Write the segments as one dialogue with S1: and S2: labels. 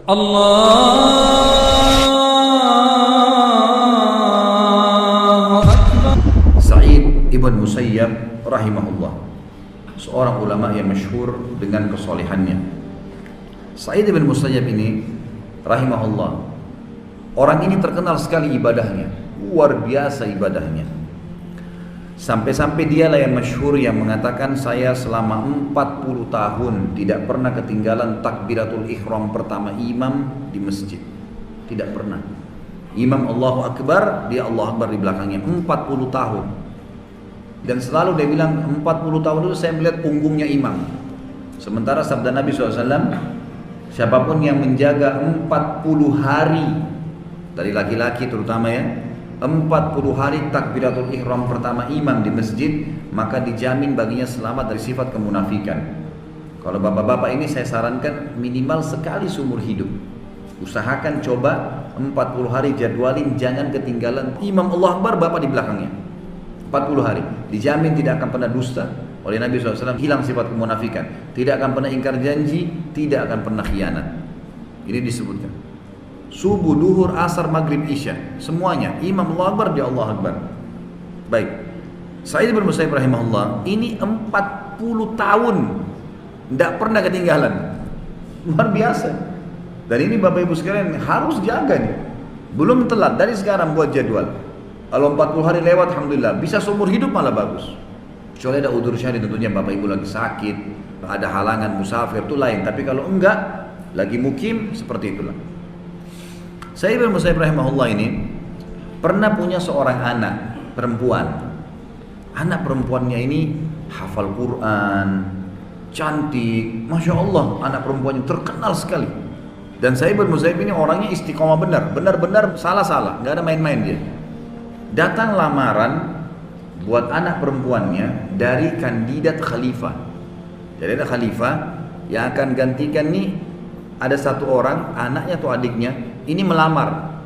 S1: Allahu Akbar.
S2: Sa'id ibn Musayyab rahimahullah, seorang ulama yang masyhur dengan kesolehannya. Sa'id ibn Musayyab ini rahimahullah, orang ini terkenal sekali ibadahnya, luar biasa ibadahnya. Sampai-sampai dialah yang masyhur yang mengatakan, saya selama 40 tahun tidak pernah ketinggalan takbiratul ihram pertama imam di masjid. Tidak pernah. Imam Allahu Akbar, dia Allahu Akbar di belakangnya 40 tahun. Dan selalu dia bilang 40 tahun itu saya melihat punggungnya imam. Sementara sabda Nabi SAW, siapapun yang menjaga 40 hari, dari laki-laki terutama ya, 40 hari takbiratul ihram pertama imam di masjid, maka dijamin baginya selamat dari sifat kemunafikan. Kalau bapak-bapak ini saya sarankan minimal sekali seumur hidup. Usahakan coba 40 hari jadwalin, jangan ketinggalan imam Allah Akbar, bapak di belakangnya 40 hari, dijamin tidak akan pernah dusta oleh Nabi SAW, hilang sifat kemunafikan, tidak akan pernah ingkar janji, tidak akan pernah khianat. Ini disebutkan subuh, duhur, asar, maghrib, isya, semuanya imam Allah Akbar, dia Allah Akbar. Baik, Sa'id bin Musayyib rahimahullah ini 40 tahun tidak pernah ketinggalan, luar biasa. Dan ini bapak ibu sekalian harus jaga nih, belum telat dari sekarang buat jadwal. Kalau 40 hari lewat alhamdulillah, bisa seumur hidup malah bagus. Kecuali ada udzur syar'i, tentunya bapak ibu lagi sakit, ada halangan musafir, itu lain. Tapi kalau enggak, lagi mukim, seperti itulah. Sa'id bin Musayyib rahimahullah ini pernah punya seorang anak perempuan. Anak perempuannya ini hafal Quran, cantik, Masya Allah, anak perempuannya terkenal sekali. Dan Sa'id bin Musayyib ini orangnya istiqomah benar-benar salah-salah, nggak ada main-main dia. Datang lamaran buat anak perempuannya dari kandidat khalifah. Jadi ada khalifah yang akan gantikan nih, ada satu orang, anaknya atau adiknya, ini melamar.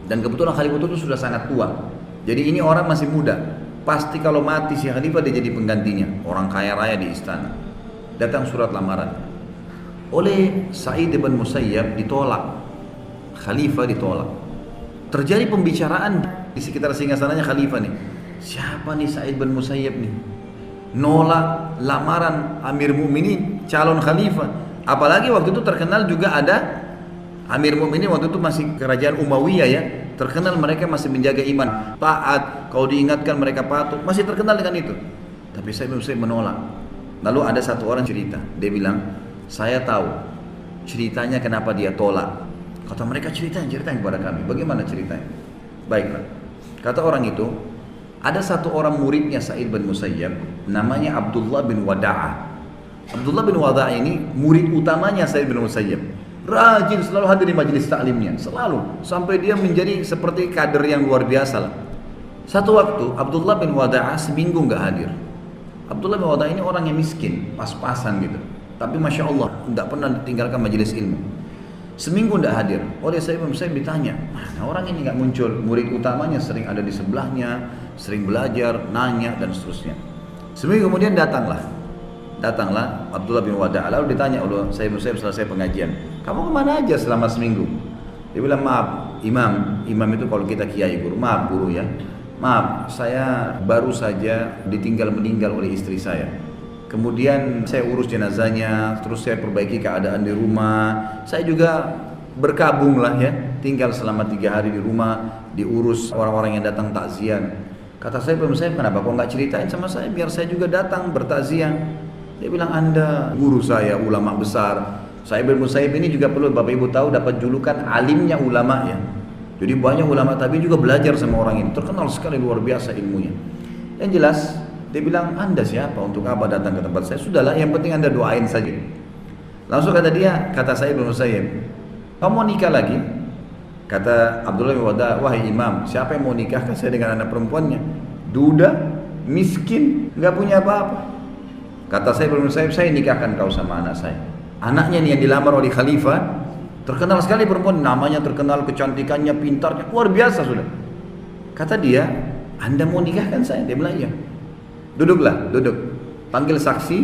S2: Dan kebetulan khalifah itu sudah sangat tua. Jadi ini orang masih muda. Pasti kalau mati si khalifah dia jadi penggantinya. Orang kaya raya di istana. Datang surat lamaran. Oleh Sa'id bin Musayyab ditolak. Khalifah ditolak. Terjadi pembicaraan di sekitar singgasananya khalifah nih. Siapa nih Sa'id bin Musayyab nih? Nolak lamaran Amir Mu'minin, calon khalifah. Apalagi waktu itu terkenal juga ada Amir Mu'minin, waktu itu masih kerajaan Umayyah ya. Terkenal mereka masih menjaga iman, taat, kalau diingatkan mereka patuh, masih terkenal dengan itu. Tapi saya menolak. Lalu ada satu orang cerita, dia bilang, saya tahu ceritanya kenapa dia tolak. Kata mereka, ceritain kepada kami, bagaimana ceritanya? Baiklah, kata orang itu, ada satu orang muridnya Sa'id bin Musayyab, namanya Abdullah bin Wada'ah. Abdullah bin Wada'ah ini murid utamanya Sa'id bin Musayyab. Rajin, selalu hadir di majelis taklimnya, selalu, sampai dia menjadi seperti kader yang luar biasa lah. Satu waktu Abdullah bin Wada'ah seminggu nggak hadir. Abdullah bin Wada'ah ini orang yang miskin, pas-pasan gitu. Tapi Masya Allah, nggak pernah tinggalkan majelis ilmu. Seminggu nggak hadir. Oleh Sa'id bin Musayyab ditanya, mana orang ini nggak muncul? Murid utamanya sering ada di sebelahnya, sering belajar, nanya dan seterusnya. Seminggu kemudian datanglah Abdullah bin Wada'ah. Lalu ditanya oleh Sa'id bin Musayyab selesai pengajian, kamu kemana aja selama seminggu? Dia bilang, maaf imam itu kalau kita kiai guru, maaf guru ya, maaf saya baru saja ditinggal meninggal oleh istri saya. Kemudian saya urus jenazahnya, terus saya perbaiki keadaan di rumah. Saya juga berkabung lah ya, tinggal selama 3 hari di rumah, diurus orang-orang yang datang takziah. Kata saya, kenapa kok nggak ceritain sama saya biar saya juga datang bertakziah? Dia bilang, Anda guru saya, ulama besar. Sa'id bin Musayyib ini juga perlu Bapak Ibu tahu dapat julukan alimnya ulama ya. Jadi banyak ulama tapi juga belajar sama orang ini. Terkenal sekali, luar biasa ilmunya. Yang jelas, dia bilang, Anda siapa untuk apa datang ke tempat saya? Sudahlah, yang penting Anda doain saja. Langsung kata Sa'id bin Musayyib, kamu mau nikah lagi? Kata Abdullah bin Wada'ah, wahai imam, siapa yang mau nikahkan saya dengan anak perempuannya? Duda, miskin, nggak punya apa-apa. Kata Sa'id bin Musayyib, saya nikahkan kau sama anak saya. Anaknya nih yang dilamar oleh khalifah, terkenal sekali perempuan, namanya terkenal, kecantikannya, pintarnya, luar biasa sudah. Kata dia, Anda mau nikahkan saya? Dia bilang, iya. Duduk. Panggil saksi,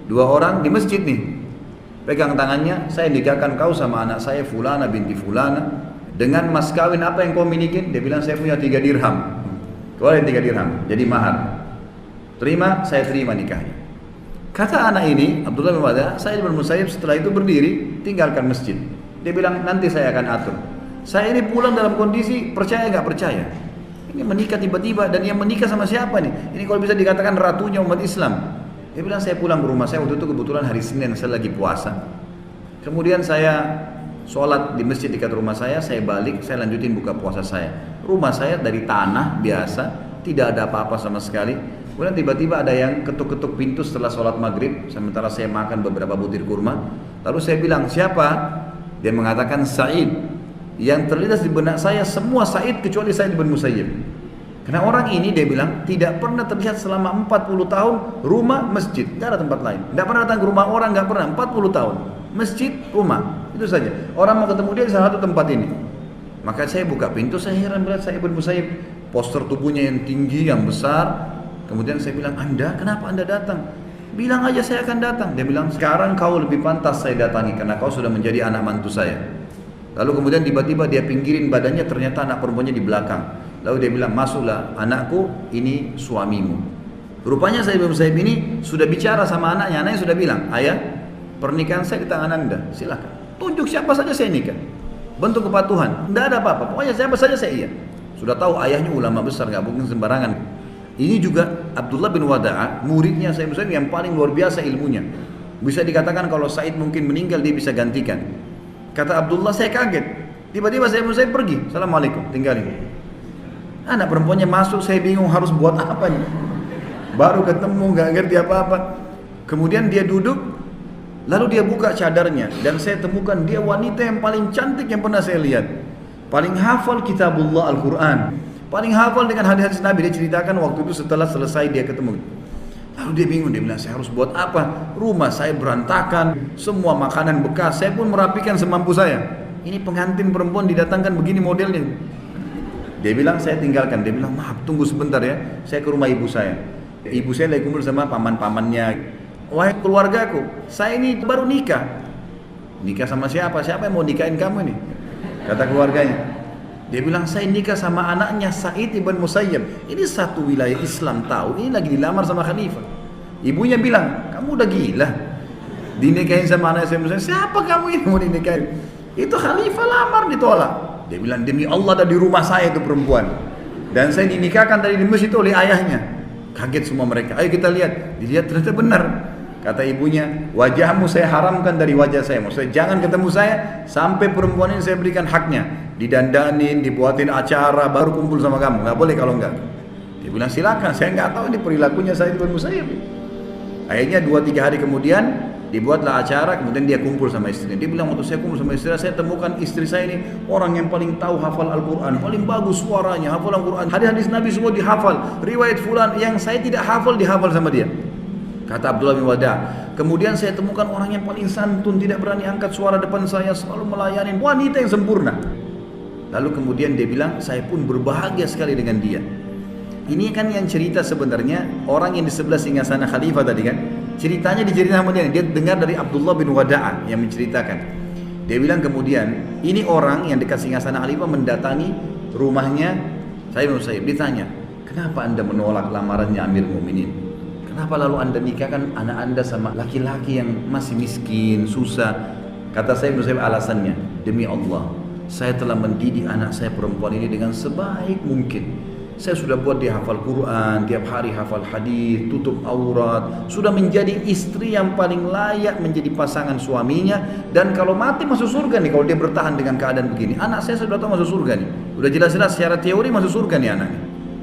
S2: 2 orang di masjid nih. pegang tangannya, saya nikahkan kau sama anak saya Fulana binti Fulana dengan mas kawin apa yang kau miliki? Dia bilang saya punya 3 dirham. Kau ada 3 dirham, jadi mahar. Terima, saya terima nikahnya. Kata anak ini, Abdullah bin Wada, Sa'id bin Musayyib setelah itu berdiri, tinggalkan masjid. Dia bilang nanti saya akan atur. Saya ini pulang dalam kondisi percaya nggak percaya. Ini menikah tiba-tiba, dan yang menikah sama siapa nih? Ini kalau bisa dikatakan ratunya umat Islam. Dia bilang saya pulang ke rumah saya, waktu itu kebetulan hari Senin saya lagi puasa. Kemudian saya sholat di masjid dekat rumah saya balik, saya lanjutin buka puasa saya. Rumah saya dari tanah biasa, tidak ada apa-apa sama sekali. Kemudian tiba-tiba ada yang ketuk-ketuk pintu setelah sholat maghrib, sementara saya makan beberapa butir kurma. Lalu saya bilang, siapa? Dia mengatakan Sa'id. Yang terlintas di benak saya semua Sa'id kecuali Sa'id bin Musayyib. Karena orang ini dia bilang tidak pernah terlihat selama 40 tahun rumah masjid, tidak ada tempat lain. Tidak pernah datang ke rumah orang, tidak pernah 40 tahun. Masjid, rumah, itu saja. Orang mau ketemu dia di salah satu tempat ini. Maka saya buka pintu, saya heran melihat Sa'id bin Musayyib, postur tubuhnya yang tinggi, yang besar. Kemudian saya bilang, Anda, kenapa Anda datang? Bilang aja saya akan datang. Dia bilang, sekarang kau lebih pantas saya datangi karena kau sudah menjadi anak mantu saya. Lalu kemudian tiba-tiba dia pinggirin badannya, ternyata anak perempuannya di belakang. Lalu dia bilang, masuklah anakku, ini suamimu. Rupanya Sa'id bin Musayyib ini sudah bicara sama anaknya. Anaknya sudah bilang, ayah, pernikahan saya di tangan anda, silakan. Tunjuk siapa saja saya nikah. Bentuk kepatuhan, tidak ada apa-apa. Pokoknya siapa saja saya iya. Sudah tahu ayahnya ulama besar, nggak mungkin sembarangan. Ini juga Abdullah bin Wada'a, muridnya Sa'id bin Musayyib yang paling luar biasa ilmunya. Bisa dikatakan kalau Sa'id mungkin meninggal, dia bisa gantikan. Kata Abdullah, saya kaget. Tiba-tiba Sa'id bin Musayyib pergi. Assalamualaikum, tinggalin. Anak perempuannya masuk, saya bingung harus buat apa nih. Baru ketemu, gak ngerti apa-apa. Kemudian dia duduk, lalu dia buka cadarnya. Dan saya temukan dia wanita yang paling cantik yang pernah saya lihat. Paling hafal kitabullah Al-Quran. Paling hafal dengan hadis-hadis Nabi. Dia ceritakan waktu itu setelah selesai dia ketemu. Lalu dia bingung, dia bilang saya harus buat apa? Rumah saya berantakan, semua makanan bekas. Saya pun merapikan semampu saya. Ini pengantin perempuan didatangkan begini modelnya. Dia bilang saya tinggalkan. Dia bilang maaf tunggu sebentar ya, saya ke rumah ibu saya. Ibu saya lagi kumpul sama paman-pamannya. Wahai keluargaku, saya ini baru nikah. Nikah sama siapa? Siapa yang mau nikahin kamu ini? Kata keluarganya. Dia bilang saya nikah sama anaknya Sa'id bin Musayyib. Ini satu wilayah Islam tahu, ini lagi dilamar sama khalifah. Ibunya bilang, kamu udah gila dinikahin sama anaknya Sa'id bin Musayyib. Siapa kamu ini mau dinikahin? Itu khalifah lamar, ditolak. Dia bilang demi Allah ada di rumah saya itu perempuan. Dan saya dinikahkan tadi di masjid oleh ayahnya. Kaget semua mereka. Ayo kita lihat. Dilihat ternyata benar. Kata ibunya, wajahmu saya haramkan dari wajah saya. Maksudnya jangan ketemu saya sampai perempuan ini saya berikan haknya. Didandanin, dibuatin acara, baru kumpul sama kamu. Gak boleh kalau enggak. Dia bilang silakan. Saya nggak tahu ini perilakunya Sa'id bin Musayyib. Akhirnya 2-3 hari kemudian dibuatlah acara, kemudian dia kumpul sama istrinya. Dia bilang waktu saya kumpul sama istri saya temukan istri saya ini orang yang paling tahu hafal Al-Quran, paling bagus suaranya, hafal Al-Quran, hadis-hadis Nabi semua dihafal, riwayat fulan yang saya tidak hafal dihafal sama dia. Kata Abdullah bin Wada. Kemudian saya temukan orang yang paling santun, tidak berani angkat suara depan saya, selalu melayani, wanita yang sempurna. Lalu kemudian dia bilang saya pun berbahagia sekali dengan dia. Ini kan yang cerita sebenarnya orang yang di sebelah singgasana khalifah tadi kan. Ceritanya diceritakan sama dia dengar dari Abdullah bin Wada'a yang menceritakan. Dia bilang kemudian, ini orang yang dekat singgasana khalifah mendatangi rumahnya Sa'id bin Musayyib. Ditanya, kenapa anda menolak lamarannya Amir Mu'minin? Kenapa lalu anda nikahkan anak anda sama laki-laki yang masih miskin, susah? Kata Sa'id bin Musayyib alasannya, demi Allah, saya telah mendidik anak saya perempuan ini dengan sebaik mungkin. Saya sudah buat dia hafal Quran, tiap hari hafal hadis, tutup aurat, sudah menjadi istri yang paling layak menjadi pasangan suaminya. Dan kalau mati masuk surga nih kalau dia bertahan dengan keadaan begini. Anak saya sudah tahu masuk surga nih, udah jelas-jelas secara teori masuk surga nih anaknya.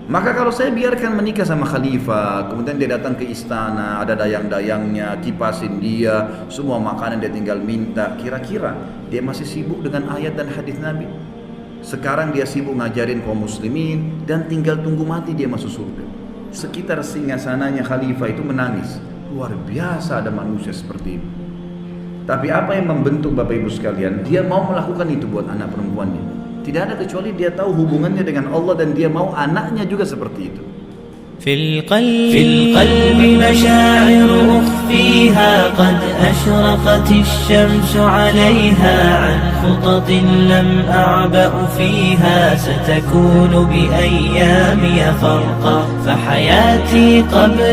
S2: Maka kalau saya biarkan menikah sama khalifah, kemudian dia datang ke istana, ada dayang-dayangnya, kipasin dia, semua makanan dia tinggal minta, kira-kira dia masih sibuk dengan ayat dan hadis Nabi? Sekarang dia sibuk ngajarin kaum muslimin dan tinggal tunggu mati dia masuk surga. Sekitar singgasananya khalifah itu menangis. Luar biasa ada manusia seperti itu. Tapi apa yang membentuk Bapak Ibu sekalian? Dia mau melakukan itu buat anak perempuannya. Tidak ada kecuali dia tahu hubungannya dengan Allah dan dia mau anaknya juga seperti itu.
S1: في القلب مشاعر أخفيها قد أشرقت الشمس عليها عن خطط لم أعبأ فيها ستكون بأيامي فرقا فحياتي قبل